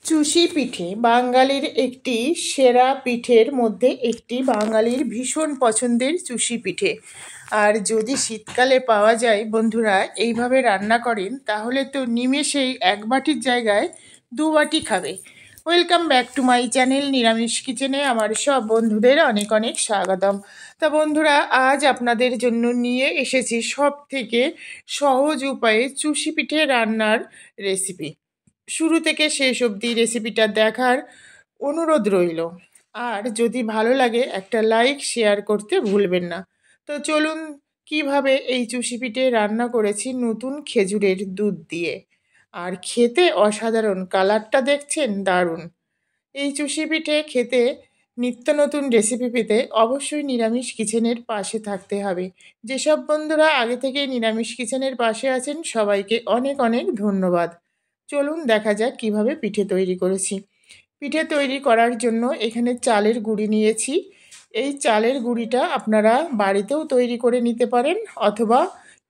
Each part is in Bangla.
চুষি পিঠে বাঙালির একটি সেরা পিঠের মধ্যে একটি, বাঙালির ভীষণ পছন্দের চুষি পিঠে। আর যদি শীতকালে পাওয়া যায় বন্ধুরা, এইভাবে রান্না করেন তাহলে তো নিমেষেই এক বাটির জায়গায় দু বাটি খাবে। Welcome back to my channel নিরামিষ কিচেনে আমার সব বন্ধুদের অনেক অনেক স্বাগতম। তা বন্ধুরা, আজ আপনাদের জন্য নিয়ে এসেছি সব থেকে সহজ উপায়ে চুষি পিঠে রান্নার রেসিপি। শুরু থেকে শেষ অবধি রেসিপিটা দেখার অনুরোধ রইল। আর যদি ভালো লাগে একটা লাইক শেয়ার করতে ভুলবেন না। তো চলুন কিভাবে এই চুষি পিঠে রান্না করেছি নতুন খেজুরের দুধ দিয়ে। আর খেতে অসাধারণ, কালারটা দেখছেন দারুণ। এই চুষি পিঠে খেতে নিত্য নতুন রেসিপি পেতে অবশ্যই নিরামিষ কিচেনের পাশে থাকতে হবে। যেসব বন্ধুরা আগে থেকে নিরামিষ কিচেনের পাশে আছেন সবাইকে অনেক অনেক ধন্যবাদ। চলুন দেখা যাক কিভাবে পিঠে তৈরি করেছি। পিঠে তৈরি করার জন্য এখানে চালের গুঁড়ি নিয়েছি। এই চালের গুঁড়িটা আপনারা বাড়িতেও তৈরি করে নিতে পারেন অথবা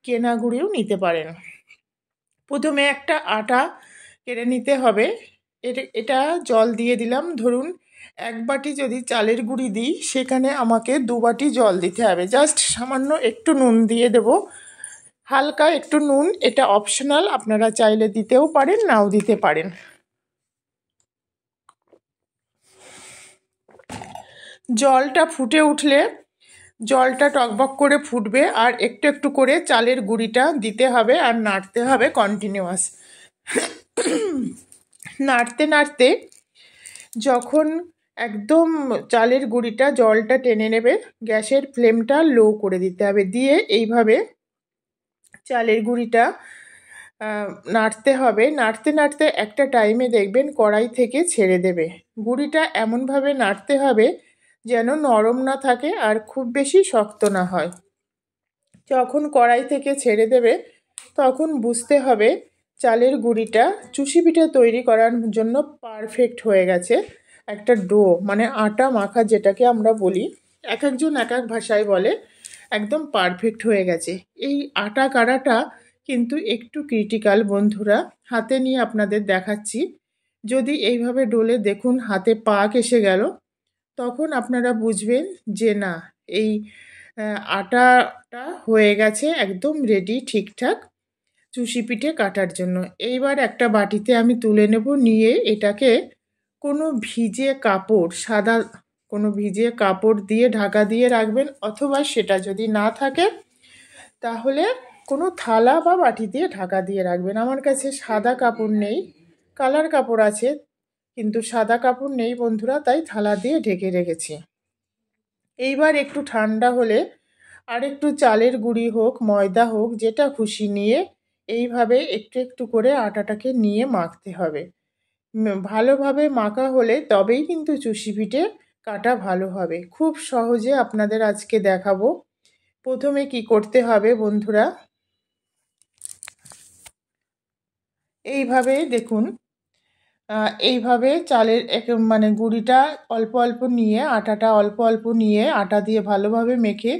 কেনা গুঁড়িও নিতে পারেন। প্রথমে একটা আটা কেটে নিতে হবে। এটা জল দিয়ে দিলাম। ধরুন এক বাটি যদি চালের গুঁড়ি দিই, সেখানে আমাকে দু বাটি জল দিতে হবে। জাস্ট সামান্য একটু নুন দিয়ে দেব, হালকা একটু নুন। এটা অপশনাল, আপনারা চাইলে দিতেও পারেন, নাও দিতে পারেন। জলটা ফুটে উঠলে, জলটা টকবক করে ফুটবে আর একটু একটু করে চালের গুঁড়িটা দিতে হবে আর নাড়তে হবে কন্টিনিউয়াস। নাড়তে নাড়তে যখন একদম চালের গুঁড়িটা জলটা টেনে নেবে, গ্যাসের ফ্লেমটা লো করে দিতে হবে। দিয়ে এইভাবে চালের গুঁড়িটা নাড়তে হবে। নাড়তে নাড়তে একটা টাইমে দেখবেন কড়াই থেকে ছেড়ে দেবে। গুঁড়িটা এমনভাবে নাড়তে হবে যেন নরম না থাকে আর খুব বেশি শক্ত না হয়। যখন কড়াই থেকে ছেড়ে দেবে তখন বুঝতে হবে চালের গুঁড়িটা চুষি পিঠে তৈরি করার জন্য পারফেক্ট হয়ে গেছে। একটা ডো মানে আটা মাখা যেটাকে আমরা বলি, এক একজন এক এক ভাষায় বলে, একদম পারফেক্ট হয়ে গেছে। এই আটা কাড়াটা কিন্তু একটু ক্রিটিক্যাল বন্ধুরা। হাতে নিয়ে আপনাদের দেখাচ্ছি। যদি এইভাবে ডোলে দেখুন হাতে পাক এসে গেল, তখন আপনারা বুঝবেন যে না, এই আটাটা হয়ে গেছে, একদম রেডি, ঠিকঠাক চুষি পিঠে কাটার জন্য। এইবার একটা বাটিতে আমি তুলে নেব। নিয়ে এটাকে কোনো ভিজে কাপড়, সাদা কোনো ভিজে কাপড় দিয়ে ঢাকা দিয়ে রাখবেন, অথবা সেটা যদি না থাকে তাহলে কোনো থালা বা বাটি দিয়ে ঢাকা দিয়ে রাখবেন। আমার কাছে সাদা কাপড় নেই, কালার কাপড় আছে কিন্তু সাদা কাপড় নেই বন্ধুরা, তাই থালা দিয়ে ঢেকে রেখেছি। এইবার একটু ঠান্ডা হলে আর একটু চালের গুঁড়ি হোক ময়দা হোক যেটা খুশি নিয়ে এইভাবে একটু একটু করে আটাটাকে নিয়ে মাখতে হবে। ভালোভাবে মাখা হলে তবেই কিন্তু চুষি পিঠে কাটা ভালো হবে। খুব সহজে আপনাদের আজকে দেখাবো। প্রথমে কি করতে হবে বন্ধুরা, এইভাবে দেখুন, এইভাবে চালের মানে গুঁড়িটা অল্প অল্প নিয়ে, আটাটা অল্প অল্প নিয়ে আটা দিয়ে ভালোভাবে মেখে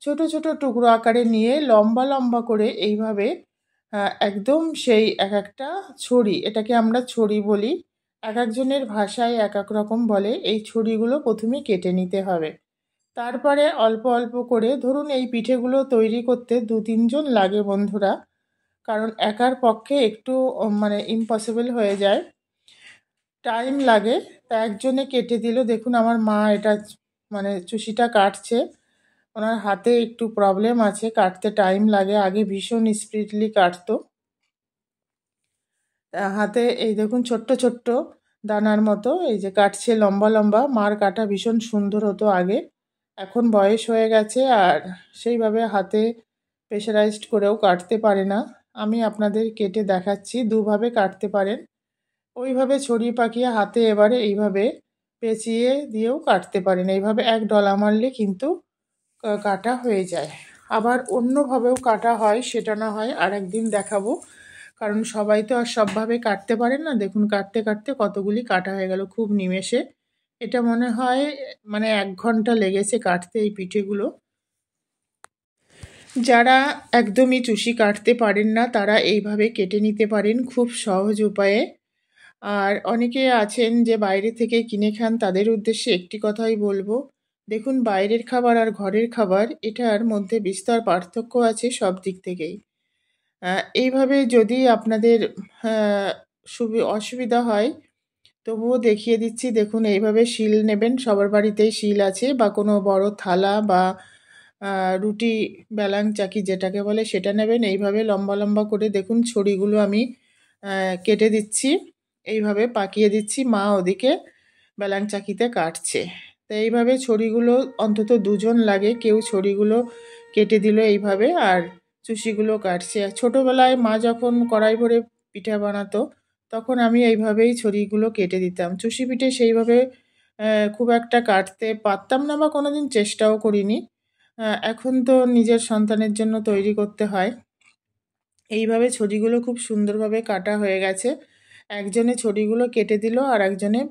ছোট ছোট টুকরো আকারে নিয়ে লম্বা লম্বা করে এইভাবে একদম সেই এক একটা ছড়ি, এটাকে আমরা ছড়ি বলি, এক একজনের ভাষায় এক এক রকম বলে। এই ছড়িগুলো প্রথমে কেটে নিতে হবে। তারপরে অল্প অল্প করে, ধরুন এই পিঠেগুলো তৈরি করতে 2-3 জন লাগে বন্ধুরা, কারণ একার পক্ষে একটু মানে ইম্পসিবল হয়ে যায়, টাইম লাগে। তা একজনে কেটে দিল। দেখুন আমার মা এটা মানে চুষিটা কাটছে, ওনার হাতে একটু প্রবলেম আছে, কাটতে টাইম লাগে। আগে ভীষণ স্পিডলি কাটতো। হাতে এই দেখুন ছোট্ট ছোট্ট দানার মতো এই যে কাটছে লম্বা লম্বা। মার কাটা ভীষণ সুন্দর হতো আগে, এখন বয়স হয়ে গেছে আর সেইভাবে হাতে প্রেশারাইজড করেও কাটতে পারে না। আমি আপনাদের কেটে দেখাচ্ছি, দুভাবে কাটতে পারেন। ওইভাবে ছড়িয়ে পাকিয়ে হাতে এবারে এইভাবে পেঁচিয়ে দিয়েও কাটতে পারেন। এইভাবে এক ডলা মারলে কিন্তু কাটা হয়ে যায়। আবার অন্যভাবেও কাটা হয়, সেটা না হয় আর একদিন দেখাবো, কারণ সবাই তো আর সবভাবে কাটতে পারেন না। দেখুন কাটতে কাটতে কতগুলি কাটা হয়ে গেল খুব নিমেষে। এটা মনে হয় মানে 1 ঘন্টা লেগেছে কাটতে এই পিঠেগুলো। যারা একদমই চুষি কাটতে পারেন না তারা এইভাবে কেটে নিতে পারেন খুব সহজ উপায়ে। আর অনেকে আছেন যে বাইরে থেকে কিনে খান, তাদের উদ্দেশ্যে একটি কথাই বলবো, দেখুন বাইরের খাবার আর ঘরের খাবার এটার মধ্যে বিস্তর পার্থক্য আছে সব দিক থেকেই। এইভাবে যদি আপনাদের অসুবিধা হয়, তবুও দেখিয়ে দিচ্ছি। দেখুন এইভাবে শিল নেবেন, সবার বাড়িতেই শিল আছে, বা কোনো বড় থালা বা রুটি বেলাং চাকি যেটাকে বলে সেটা নেবেন। এইভাবে লম্বা লম্বা করে দেখুন ছড়িগুলো আমি কেটে দিচ্ছি, এইভাবে পাকিয়ে দিচ্ছি, মা ওদিকে বেলাং চাকিতে কাটছে। তো এইভাবে ছড়িগুলো অন্তত দুজন লাগে, কেউ ছড়িগুলো কেটে দিল এইভাবে, আর চুষিগুলো কাটছে। আর ছোটোবেলায় মা যখন কড়াই ভরে পিঠা বানাতো, তখন আমি এইভাবেই ছড়িগুলো কেটে দিতাম। চুষি পিঠে সেইভাবে খুব একটা কাটতে পারতাম না, বা কোনোদিন চেষ্টাও করিনি। এখন তো নিজের সন্তানের জন্য তৈরি করতে হয়। এইভাবে ছড়িগুলো খুব সুন্দরভাবে কাটা হয়ে গেছে। একজনে ছড়িগুলো কেটে দিল, আর একজনে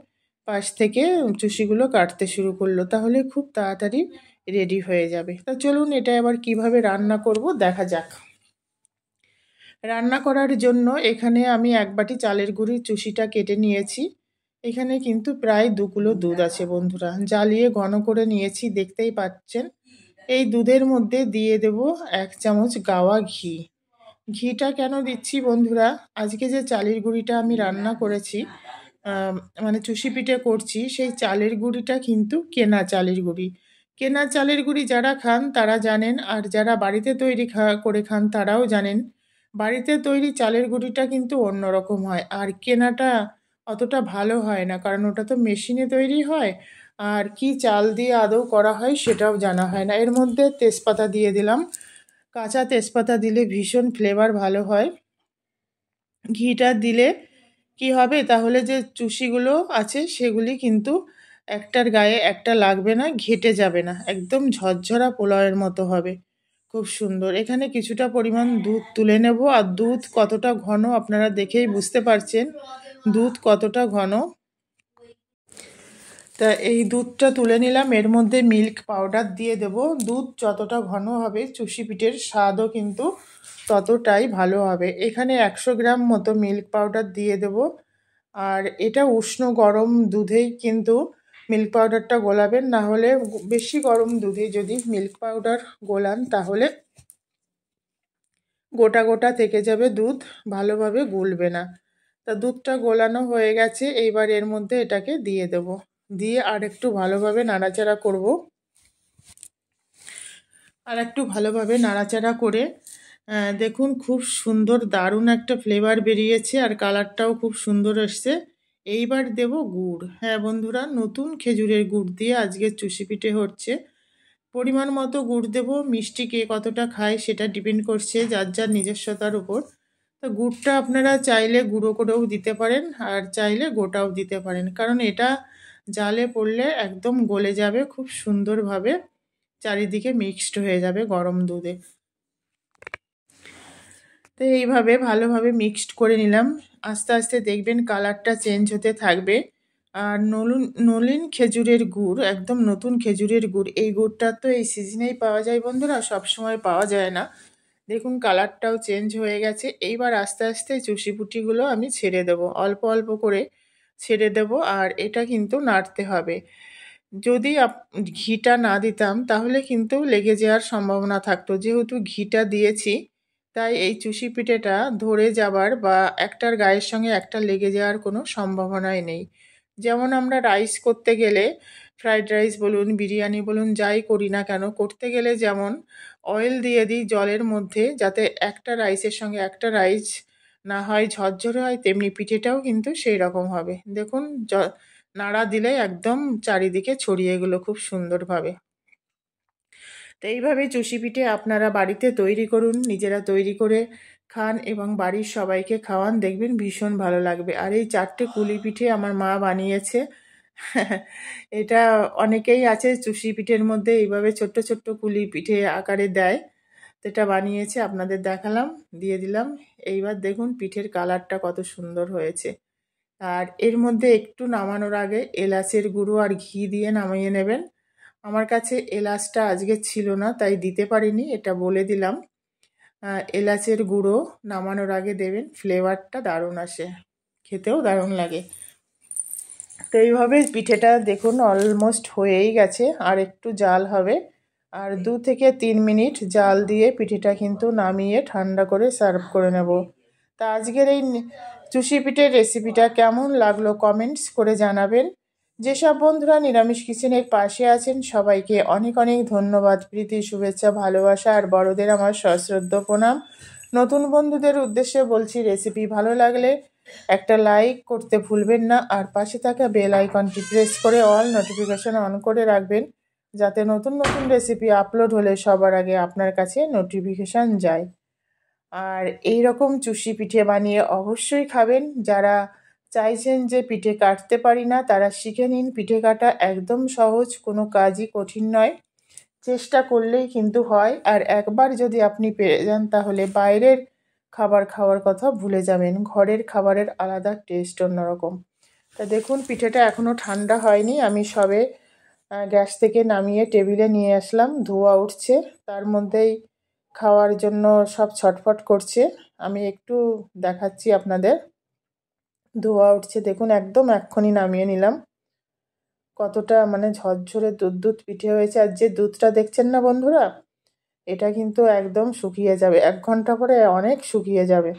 পাশ থেকে চুষিগুলো কাটতে শুরু করলো, তাহলে খুব তাড়াতাড়ি রেডি হয়ে যাবে। তা চলুন এটা এবার কিভাবে রান্না করব দেখা যাক। রান্না করার জন্য এখানে আমি 1 বাটি চালের গুঁড়ির চুষিটা কেটে নিয়েছি। এখানে কিন্তু প্রায় 2 কিলো দুধ আছে বন্ধুরা, জ্বালিয়ে ঘন করে নিয়েছি, দেখতেই পাচ্ছেন। এই দুধের মধ্যে দিয়ে দেব 1 চামচ গাওয়া ঘি। ঘিটা কেন দিচ্ছি বন্ধুরা, আজকে যে চালের গুঁড়িটা আমি রান্না করেছি, মানে চুষি পিঠে করছি, সেই চালের গুঁড়িটা কিন্তু কেনা চালের গুঁড়ি। কেনা চালের গুঁড়ি যারা খান তারা জানেন, আর যারা বাড়িতে তৈরি করে খান তারাও জানেন। বাড়িতে তৈরি চালের গুঁড়িটা কিন্তু অন্যরকম হয়, আর কেনাটা অতটা ভালো হয় না, কারণ ওটা তো মেশিনে তৈরি হয়, আর কি চাল দিয়ে আদৌ করা হয় সেটাও জানা হয় না। এর মধ্যে তেজপাতা দিয়ে দিলাম, কাঁচা তেজপাতা দিলে ভীষণ ফ্লেভার ভালো হয়। ঘিটা দিলে কি হবে, তাহলে যে চুষিগুলো আছে সেগুলি কিন্তু একটার গায়ে একটা লাগবে না, ঘেটে যাবে না, একদম ঝরঝরা পোলাওয়ের মতো হবে, খুব সুন্দর। এখানে কিছুটা পরিমাণ দুধ তুলে নেব, আর দুধ কতটা ঘন আপনারা দেখেই বুঝতে পারছেন দুধ কতটা ঘন। তা এই দুধটা তুলে নিলাম, এর মধ্যে মিল্ক পাউডার দিয়ে দেব। দুধ যতটা ঘন হবে চুষি পিঠের স্বাদও কিন্তু ততটাই ভালো হবে। এখানে 100 গ্রাম মতো মিল্ক পাউডার দিয়ে দেব, আর এটা উষ্ণ গরম দুধেই কিন্তু মিল্ক পাউডারটা গোলাবেন, না হলে বেশি গরম দুধে যদি মিল্ক পাউডার গোলান তাহলে গোটা গোটা থেকে যাবে, দুধ ভালোভাবে গুলবে না। তা দুধটা গোলানো হয়ে গেছে, এইবার এর মধ্যে এটাকে দিয়ে দেব, দিয়ে আর একটু ভালোভাবে নাড়াচাড়া করব। আর একটু ভালোভাবে নাড়াচাড়া করে দেখুন খুব সুন্দর দারুণ একটা ফ্লেভার বেরিয়েছে, আর কালারটাও খুব সুন্দর এসছে। এইবার দেব গুড়। হ্যাঁ বন্ধুরা, নতুন খেজুরের গুড় দিয়ে আজকে চুষি পিঠে হচ্ছে। পরিমাণ মতো গুড় দেব, মিষ্টি কে কতটা খায় সেটা ডিপেন্ড করছে যার যার নিজস্বতার উপর। তো গুড়টা আপনারা চাইলে গুঁড়ো করেও দিতে পারেন, আর চাইলে গোটাও দিতে পারেন, কারণ এটা জালে পড়লে একদম গলে যাবে খুব সুন্দরভাবে, চারিদিকে মিক্সড হয়ে যাবে গরম দুধে। তো এইভাবে ভালোভাবে মিক্সড করে নিলাম। আস্তে আস্তে দেখবেন কালারটা চেঞ্জ হতে থাকবে। আর নলিন খেজুরের গুড়, একদম নতুন খেজুরের গুড়, এই গুড়টা তো এই সিজনেই পাওয়া যায় বন্ধুরা, সব সময় পাওয়া যায় না। দেখুন কালারটাও চেঞ্জ হয়ে গেছে। এইবার আস্তে আস্তে চুষি পুটিগুলো আমি ছেড়ে দেবো, অল্প অল্প করে ছেড়ে দেব, আর এটা কিন্তু নাড়তে হবে। যদি ঘিটা না দিতাম তাহলে কিন্তু লেগে যাওয়ার সম্ভাবনা থাকতো, যেহেতু ঘিটা দিয়েছি তাই এই চুষি পিঠেটা ধরে যাবার বা একটার গায়ের সঙ্গে একটা লেগে যাওয়ার কোনো সম্ভাবনাই নেই। যেমন আমরা রাইস করতে গেলে, ফ্রাইড রাইস বলুন, বিরিয়ানি বলুন, যাই করি না কেন, করতে গেলে যেমন অয়েল দিয়ে দিই জলের মধ্যে যাতে একটা রাইসের সঙ্গে একটা রাইস না হয় ঝরঝরে হয়, তেমনি পিঠেটাও কিন্তু সেই রকম হবে। দেখুন নাড়া দিলে একদম চারিদিকে ছড়িয়ে গেলো খুব সুন্দরভাবে। তো এইভাবে চুষি পিঠে আপনারা বাড়িতে তৈরি করুন, নিজেরা তৈরি করে খান এবং বাড়ির সবাইকে খাওয়ান, দেখবেন ভীষণ ভালো লাগবে। আর এই 4টে কুলি পিঠে আমার মা বানিয়েছে। এটা অনেকেই আছে চুষি পিঠের মধ্যে এইভাবে ছোট্ট ছোট্ট কুলি পিঠে আকারে দেয়, তো এটা বানিয়েছে, আপনাদের দেখালাম, দিয়ে দিলাম। এইবার দেখুন পিঠের কালারটা কত সুন্দর হয়েছে। আর এর মধ্যে একটু নামানোর আগে এলাচের গুঁড়ো আর ঘি দিয়ে নামিয়ে নেবেন। আমার কাছে এলাচটা আজকে ছিল না তাই দিতে পারিনি, এটা বলে দিলাম। এলাচের গুঁড়ো নামানোর আগে দেবেন, ফ্লেভারটা দারুণ আসে খেতেও দারুণ লাগে। তো এইভাবে পিঠেটা দেখুন অলমোস্ট হয়েই গেছে, আর একটু জাল হবে, আর 2 থেকে 3 মিনিট জাল দিয়ে পিঠেটা কিন্তু নামিয়ে ঠান্ডা করে সার্ভ করে নেব। তা আজকের এই চুষি পিঠের রেসিপিটা কেমন লাগলো কমেন্টস করে জানাবেন। যেসব বন্ধুরা নিরামিষ কিচেনের পাশে আছেন সবাইকে অনেক অনেক ধন্যবাদ, প্রীতি, শুভেচ্ছা, ভালোবাসা, আর বড়দের আমার সশ্রদ্ধ প্রণাম। নতুন বন্ধুদের উদ্দেশ্যে বলছি, রেসিপি ভালো লাগলে একটা লাইক করতে ভুলবেন না, আর পাশে থাকা বেল আইকনটি প্রেস করে অল নোটিফিকেশন অন করে রাখবেন, যাতে নতুন নতুন রেসিপি আপলোড হলে সবার আগে আপনার কাছে নোটিফিকেশান যায়। আর এই রকম চুষি পিঠে বানিয়ে অবশ্যই খাবেন। যারা চাইছেন যে পিঠে কাটতে পারি না তারা শিখে নিন, পিঠে কাটা একদম সহজ, কোনো কাজই কঠিন নয়, চেষ্টা করলেই কিন্তু হয়। আর একবার যদি আপনি পেরে যান তাহলে বাইরের খাবার খাওয়ার কথা ভুলে যাবেন, ঘরের খাবারের আলাদা টেস্ট অন্যরকম। তা দেখুন পিঠেটা এখনও ঠান্ডা হয়নি, আমি সবে গ্যাস থেকে নামিয়ে টেবিলে নিয়ে আসলাম, ধোঁয়া উঠছে, তার মধ্যেই খাওয়ার জন্য সব ছটফট করছে। আমি একটু দেখাচ্ছি আপনাদের, ধোঁয়া উঠছে দেখুন, একদম এক্ষুনি নামিয়ে নিলাম। কতটা মানে ঝরঝরে দুধ দুধ পিঠে হয়েছে। আর যে দুধটা দেখছেন না বন্ধুরা, এটা কিন্তু একদম শুকিয়ে যাবে, 1 ঘন্টা পরে অনেক শুকিয়ে যাবে।